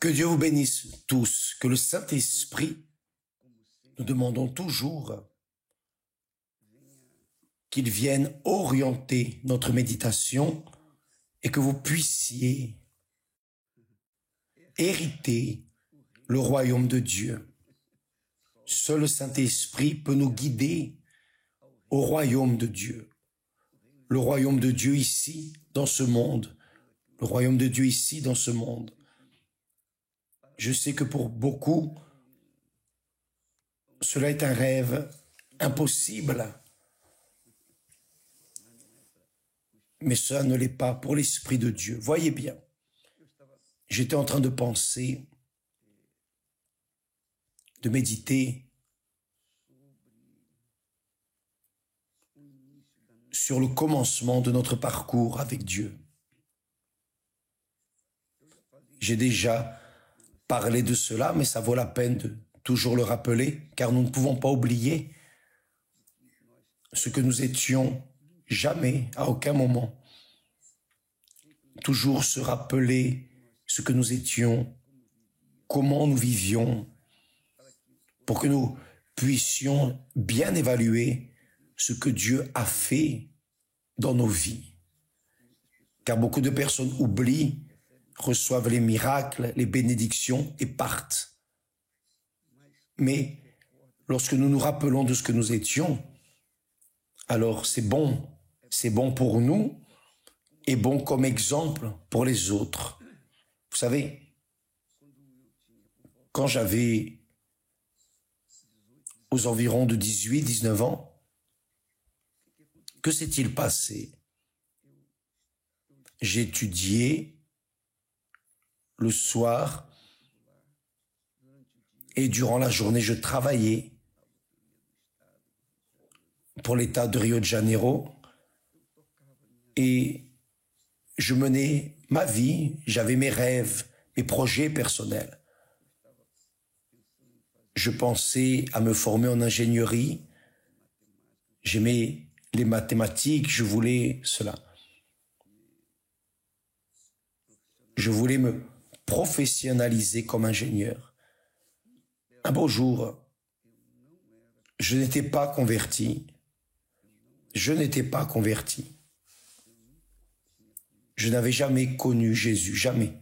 Que Dieu vous bénisse tous, que le Saint-Esprit, nous demandons toujours qu'il vienne orienter notre méditation et que vous puissiez hériter le royaume de Dieu. Seul le Saint-Esprit peut nous guider au royaume de Dieu. Le royaume de Dieu ici, dans ce monde. Le royaume de Dieu ici, dans ce monde. Je sais que pour beaucoup, cela est un rêve impossible. Mais cela ne l'est pas pour l'Esprit de Dieu. Voyez bien, j'étais en train de penser, de méditer sur le commencement de notre parcours avec Dieu. J'ai déjà parlé de cela, mais ça vaut la peine de toujours le rappeler, car nous ne pouvons pas oublier ce que nous étions jamais, à aucun moment. Toujours se rappeler ce que nous étions, comment nous vivions, pour que nous puissions bien évaluer ce que Dieu a fait dans nos vies. Car beaucoup de personnes oublient, reçoivent les miracles, les bénédictions et partent. Mais lorsque nous nous rappelons de ce que nous étions, alors c'est bon pour nous et bon comme exemple pour les autres. Vous savez, quand j'avais aux environs de 18, 19 ans, que s'est-il passé? J'étudiais le soir et durant la journée, je travaillais pour l'État de Rio de Janeiro et je menais ma vie, j'avais mes rêves, mes projets personnels. Je pensais à me former en ingénierie, j'aimais les mathématiques, je voulais cela. Je voulais me professionnaliser comme ingénieur. Un beau jour, je n'étais pas converti. Je n'avais jamais connu Jésus, jamais.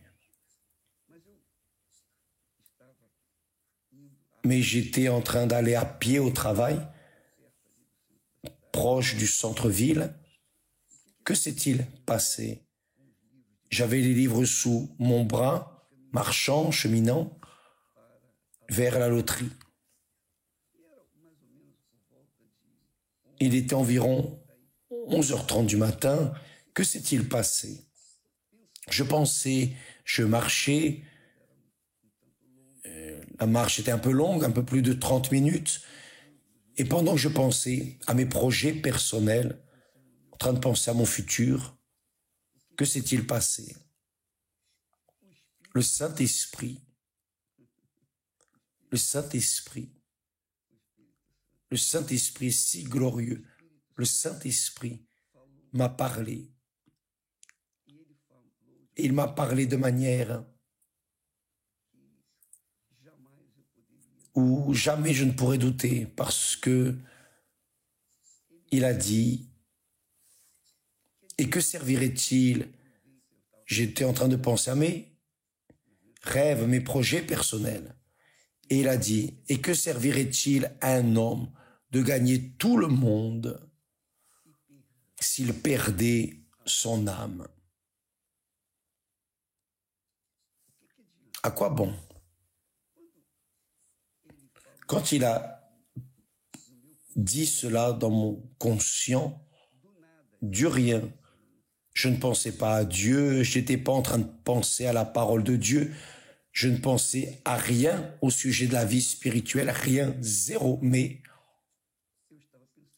Mais j'étais en train d'aller à pied au travail, proche du centre-ville. Que s'est-il passé? J'avais les livres sous mon bras, marchant, cheminant vers la loterie. Il était environ 11h30 du matin. Que s'est-il passé? Je pensais, je marchais. La marche était un peu longue, un peu plus de 30 minutes. Et pendant que je pensais à mes projets personnels, en train de penser à mon futur, que s'est-il passé? Le Saint-Esprit est si glorieux. Le Saint-Esprit m'a parlé. Et il m'a parlé de manière où jamais je ne pourrais douter, parce que il a dit, et que servirait-il? J'étais en train de penser à mes rêves, mes projets personnels. Et il a dit, et que servirait-il à un homme de gagner tout le monde s'il perdait son âme? À quoi bon? Quand il a dit cela dans mon conscient, du rien, je ne pensais pas à Dieu, je n'étais pas en train de penser à la parole de Dieu, je ne pensais à rien au sujet de la vie spirituelle, rien, zéro, mais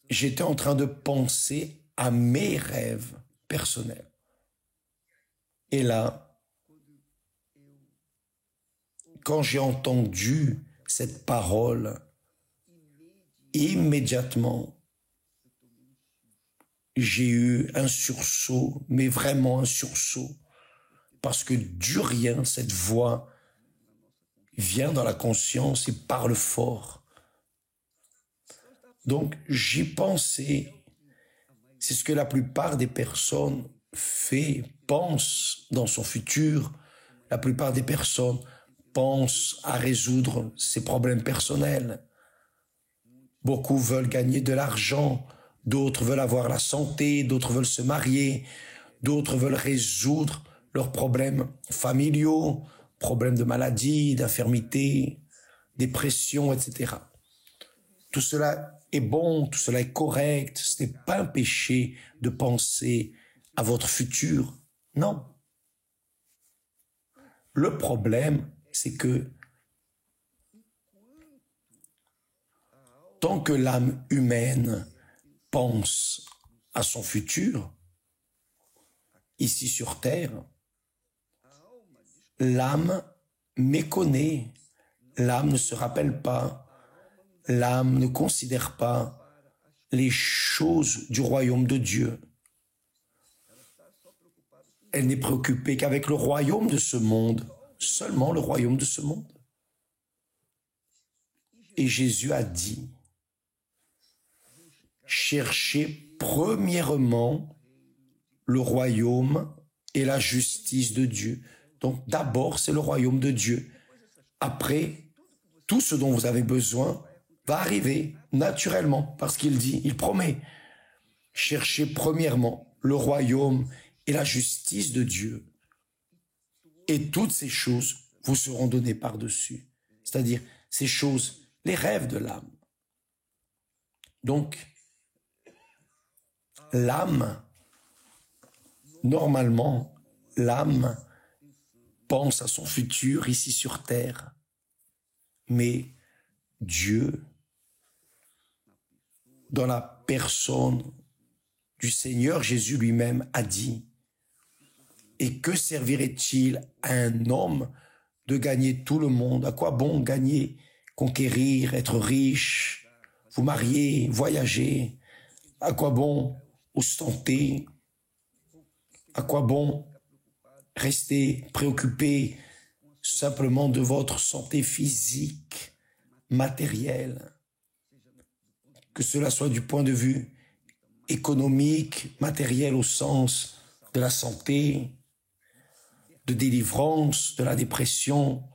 j'étais en train de penser à mes rêves personnels. Et là, quand j'ai entendu cette parole, immédiatement, j'ai eu un sursaut, mais vraiment un sursaut, parce que du rien, cette voix vient dans la conscience et parle fort. Donc, j'y pensais. C'est ce que la plupart des personnes pensent dans son futur. La plupart des personnes pensent à résoudre ses problèmes personnels. Beaucoup veulent gagner de l'argent, d'autres veulent avoir la santé, d'autres veulent se marier, d'autres veulent résoudre leurs problèmes familiaux, problèmes de maladie, d'infirmité, dépression, etc. Tout cela est bon, tout cela est correct, ce n'est pas un péché de penser à votre futur, non. Le problème, c'est que tant que l'âme humaine pense à son futur, ici sur terre, l'âme méconnaît, l'âme ne se rappelle pas, l'âme ne considère pas les choses du royaume de Dieu. Elle n'est préoccupée qu'avec le royaume de ce monde, seulement le royaume de ce monde. Et Jésus a dit, cherchez premièrement le royaume et la justice de Dieu. Donc d'abord, c'est le royaume de Dieu. Après, tout ce dont vous avez besoin va arriver naturellement, parce qu'il dit, il promet, cherchez premièrement le royaume et la justice de Dieu. Et toutes ces choses vous seront données par-dessus. C'est-à-dire, ces choses, les rêves de l'âme. Donc, l'âme, normalement, l'âme pense à son futur ici sur terre. Mais Dieu, dans la personne du Seigneur Jésus lui-même, a dit, et que servirait-il à un homme de gagner tout le monde? À quoi bon gagner, conquérir, être riche, vous marier, voyager? À quoi bon ostenter? À quoi bon rester préoccupé simplement de votre santé physique, matérielle? Que cela soit du point de vue économique, matériel au sens de la santé, de délivrance, de la dépression,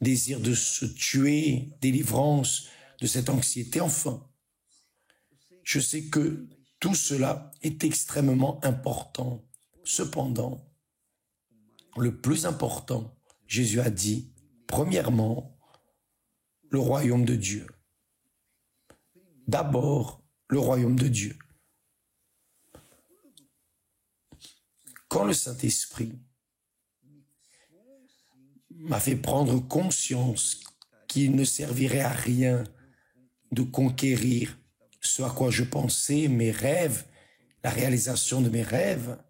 désir de se tuer, délivrance de cette anxiété, enfin. Je sais que tout cela est extrêmement important. Cependant, le plus important, Jésus a dit, premièrement, le royaume de Dieu. D'abord, le royaume de Dieu. Quand le Saint-Esprit m'a fait prendre conscience qu'il ne servirait à rien de conquérir ce à quoi je pensais, mes rêves, la réalisation de mes rêves,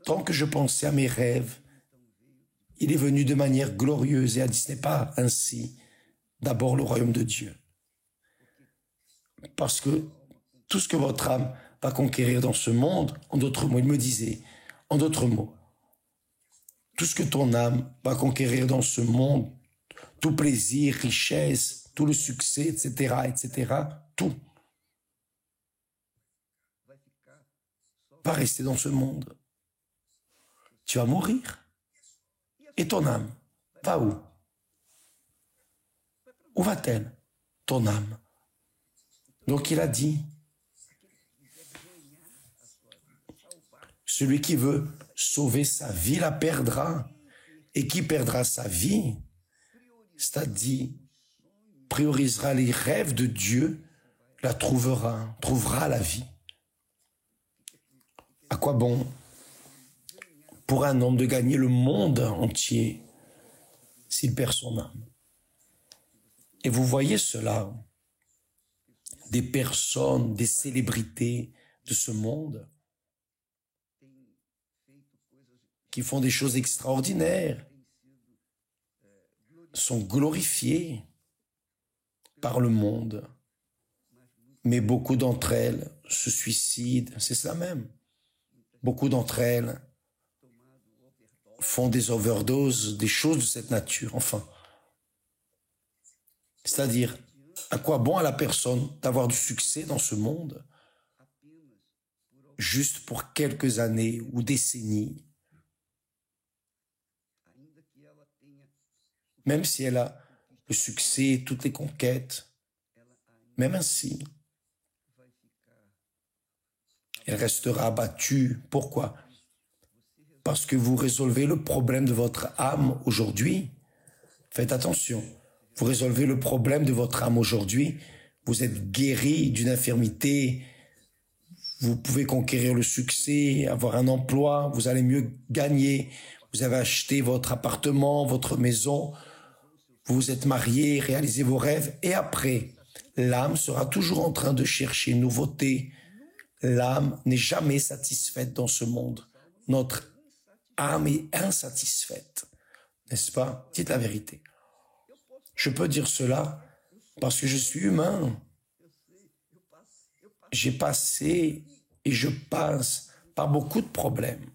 tant que je pensais à mes rêves, il est venu de manière glorieuse et a dit, ce n'est pas ainsi. D'abord le royaume de Dieu. Parce que tout ce que votre âme va conquérir dans ce monde, en d'autres mots, il me disait, en d'autres mots, tout ce que ton âme va conquérir dans ce monde, tout plaisir, richesse, tout le succès, etc., tout va rester dans ce monde. Tu vas mourir. Et ton âme va où? Où va-t-elle, ton âme? Donc il a dit, celui qui veut sauver sa vie la perdra, et qui perdra sa vie, c'est-à-dire priorisera les rêves de Dieu, la trouvera la vie. À quoi bon pour un homme de gagner le monde entier s'il perd son âme? Et vous voyez cela, des personnes, des célébrités de ce monde qui font des choses extraordinaires, sont glorifiées par le monde. Mais beaucoup d'entre elles se suicident, c'est ça même. Beaucoup d'entre elles font des overdoses, des choses de cette nature, enfin. C'est-à-dire, à quoi bon à la personne d'avoir du succès dans ce monde juste pour quelques années ou décennies, même si elle a le succès, toutes les conquêtes, même ainsi, elle restera abattue. Pourquoi? Parce que vous résolvez le problème de votre âme aujourd'hui. Faites attention, vous résolvez le problème de votre âme aujourd'hui, vous êtes guéri d'une infirmité, vous pouvez conquérir le succès, avoir un emploi, vous allez mieux gagner, vous avez acheté votre appartement, votre maison, vous vous êtes marié, réalisez vos rêves, et après, l'âme sera toujours en train de chercher une nouveauté. L'âme n'est jamais satisfaite dans ce monde. Notre âme est insatisfaite, n'est-ce pas? Dites la vérité. Je peux dire cela parce que je suis humain. J'ai passé et je passe par beaucoup de problèmes.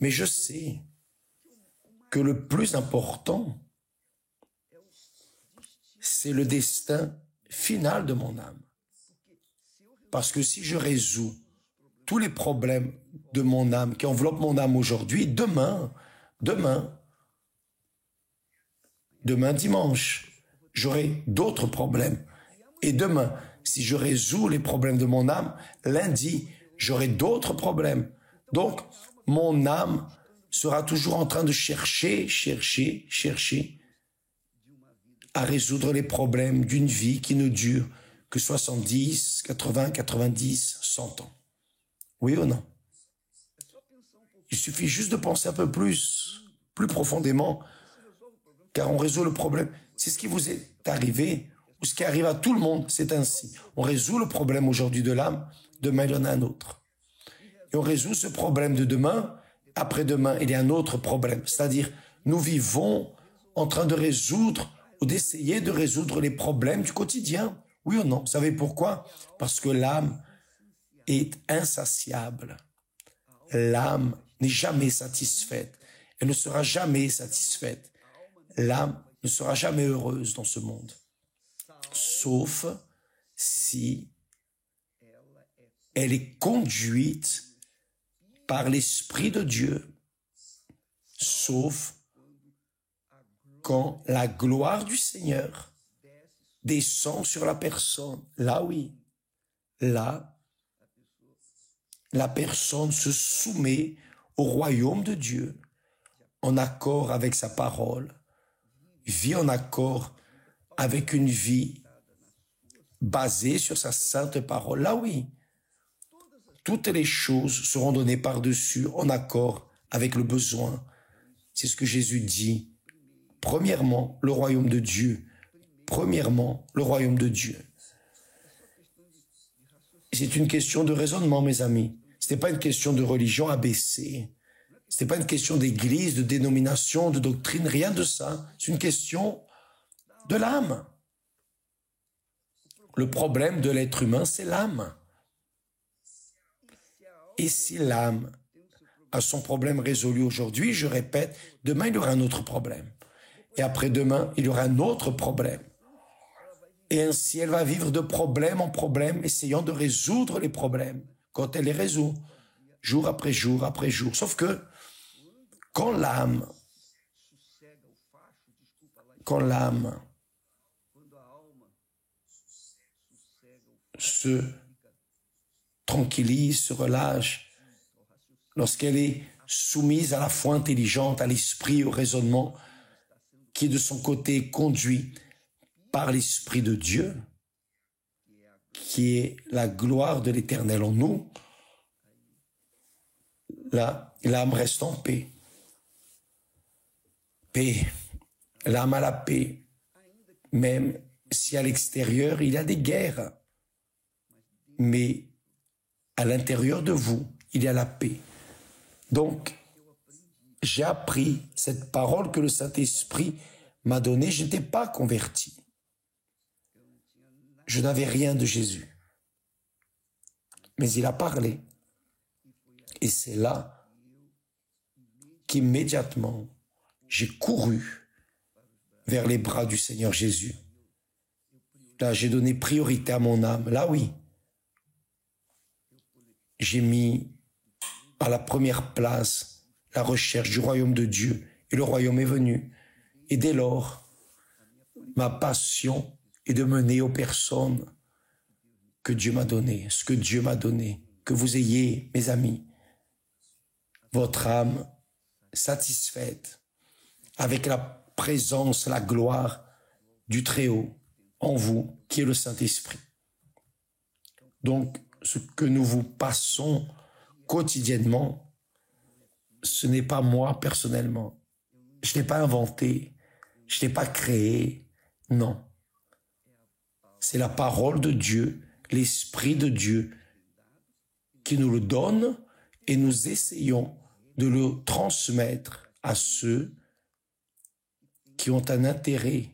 Mais je sais que le plus important, c'est le destin final de mon âme. Parce que si je résous tous les problèmes de mon âme, qui enveloppent mon âme aujourd'hui, demain dimanche, j'aurai d'autres problèmes. Et demain, si je résous les problèmes de mon âme, lundi, j'aurai d'autres problèmes. Donc, mon âme sera toujours en train de chercher à résoudre les problèmes d'une vie qui ne dure que 70, 80, 90, 100 ans. Oui ou non? Il suffit juste de penser un peu plus profondément, car on résout le problème. C'est ce qui vous est arrivé, ou ce qui arrive à tout le monde, c'est ainsi. On résout le problème aujourd'hui de l'âme, demain il y en a un autre. Et on résout ce problème de demain, après-demain il y a un autre problème. C'est-à-dire, nous vivons en train de résoudre ou d'essayer de résoudre les problèmes du quotidien. Oui ou non? Vous savez pourquoi? Parce que l'âme est insatiable. L'âme n'est jamais satisfaite. Elle ne sera jamais satisfaite. L'âme ne sera jamais heureuse dans ce monde. Sauf si elle est conduite par l'Esprit de Dieu. Sauf quand la gloire du Seigneur descend sur la personne. Là, oui. Là, la personne se soumet au royaume de Dieu en accord avec sa parole, vit en accord avec une vie basée sur sa sainte parole. Là, oui. Toutes les choses seront données par-dessus en accord avec le besoin. C'est ce que Jésus dit. Premièrement, le royaume de Dieu. Premièrement, le royaume de Dieu. C'est une question de raisonnement, mes amis. Ce n'est pas une question de religion abaissée. Ce n'est pas une question d'église, de dénomination, de doctrine, rien de ça. C'est une question de l'âme. Le problème de l'être humain, c'est l'âme. Et si l'âme a son problème résolu aujourd'hui, je répète, demain il y aura un autre problème. Et après-demain, il y aura un autre problème. Et ainsi, elle va vivre de problème en problème, essayant de résoudre les problèmes. Quand elle les résout, jour après jour après jour. Sauf que, quand l'âme se tranquillise, se relâche, lorsqu'elle est soumise à la foi intelligente, à l'esprit, au raisonnement, qui de son côté conduit par l'Esprit de Dieu, qui est la gloire de l'Éternel en nous, là, l'âme reste en paix. Paix. L'âme a la paix. Même si à l'extérieur, il y a des guerres. Mais à l'intérieur de vous, il y a la paix. Donc, j'ai appris cette parole que le Saint-Esprit m'a donnée. Je n'étais pas converti. Je n'avais rien de Jésus. Mais il a parlé. Et c'est là qu'immédiatement, j'ai couru vers les bras du Seigneur Jésus. Là, j'ai donné priorité à mon âme. Là, oui. J'ai mis à la première place la recherche du royaume de Dieu. Et le royaume est venu. Et dès lors, ma passion est de mener aux personnes que Dieu m'a donné, ce que Dieu m'a donné. Que vous ayez, mes amis, votre âme satisfaite avec la présence, la gloire du Très-Haut en vous, qui est le Saint-Esprit. Donc, ce que nous vous passons quotidiennement, ce n'est pas moi personnellement. Je n'ai pas inventé, je n'ai pas créé, non. C'est la parole de Dieu, l'Esprit de Dieu qui nous le donne et nous essayons de le transmettre à ceux qui ont un intérêt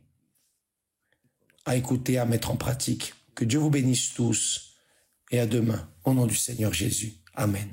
à écouter, à mettre en pratique. Que Dieu vous bénisse tous et à demain, au nom du Seigneur Jésus. Amen.